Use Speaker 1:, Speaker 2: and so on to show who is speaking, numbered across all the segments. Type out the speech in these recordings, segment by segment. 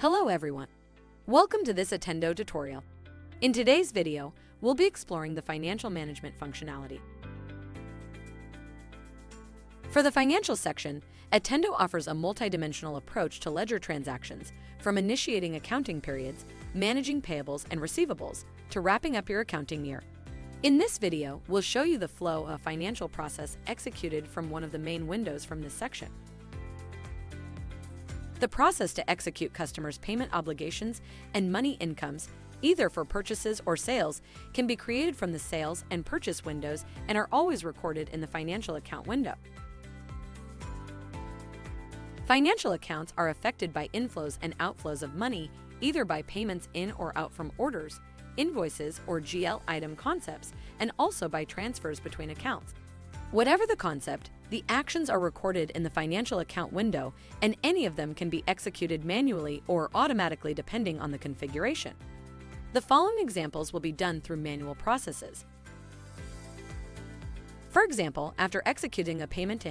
Speaker 1: Hello everyone! Welcome to this Attendo tutorial. In today's video, we'll be exploring the financial management functionality. For the financial section, Attendo offers a multidimensional approach to ledger transactions, from initiating accounting periods, managing payables and receivables, to wrapping up your accounting year. In this video, we'll show you the flow of a financial process executed from one of the main windows from this section. The process to execute customers' payment obligations and money incomes, either for purchases or sales, can be created from the sales and purchase windows and are always recorded in the financial account window. Financial accounts are affected by inflows and outflows of money, either by payments in or out from orders, invoices, or GL item concepts, and also by transfers between accounts. Whatever the concept, the actions are recorded in the financial account window, and any of them can be executed manually or automatically depending on the configuration. The following examples will be done through manual processes. For example, after executing a payment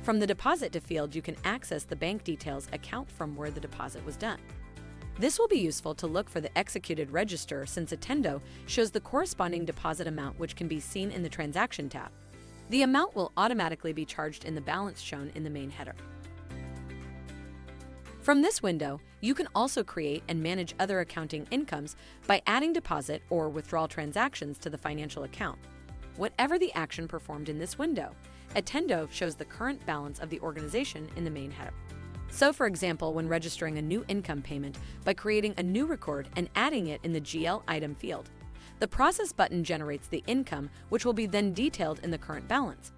Speaker 1: from the deposit to field, you can access the bank details account from where the deposit was done. This will be useful to look for the executed register, since Attendo shows the corresponding deposit amount, which can be seen in the Transaction tab. The amount will automatically be charged in the balance shown in the main header. From this window, you can also create and manage other accounting incomes by adding deposit or withdrawal transactions to the financial account. Whatever the action performed in this window, Attendo shows the current balance of the organization in the main header. So, for example, when registering a new income payment by creating a new record and adding it in the GL item field, the process button generates the income, which will be then detailed in the current balance.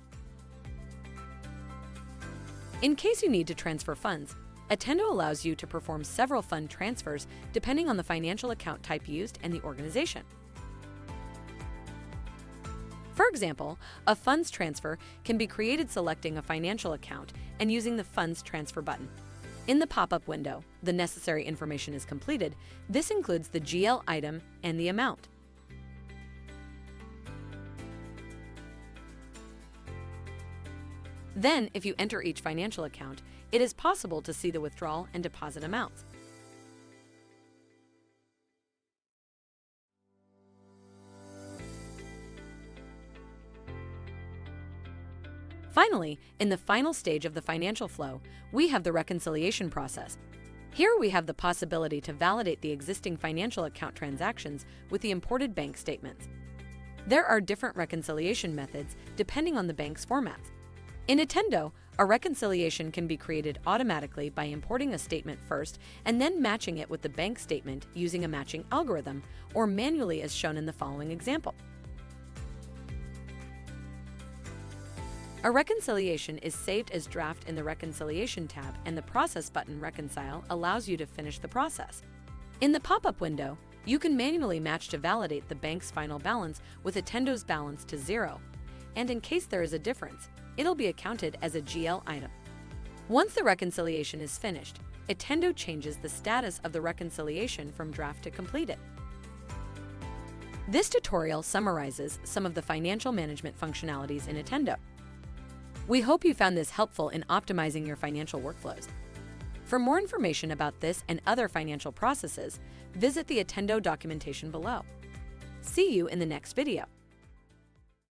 Speaker 1: In case you need to transfer funds, Attendo allows you to perform several fund transfers depending on the financial account type used and the organization. For example, a funds transfer can be created selecting a financial account and using the Funds Transfer button. In the pop-up window, the necessary information is completed. This includes the GL item and the amount. Then, if you enter each financial account, it is possible to see the withdrawal and deposit amounts. Finally, in the final stage of the financial flow, we have the reconciliation process. Here we have the possibility to validate the existing financial account transactions with the imported bank statements. There are different reconciliation methods depending on the bank's formats. In Attendo, a reconciliation can be created automatically by importing a statement first and then matching it with the bank statement using a matching algorithm, or manually as shown in the following example. A reconciliation is saved as draft in the Reconciliation tab, and the Process button Reconcile allows you to finish the process. In the pop-up window, you can manually match to validate the bank's final balance with Attendo's balance to 0, and in case there is a difference, it'll be accounted as a GL item. Once the reconciliation is finished, Attendo changes the status of the reconciliation from draft to completed. This tutorial summarizes some of the financial management functionalities in Attendo. We hope you found this helpful in optimizing your financial workflows. For more information about this and other financial processes, visit the Attendo documentation below. See you in the next video.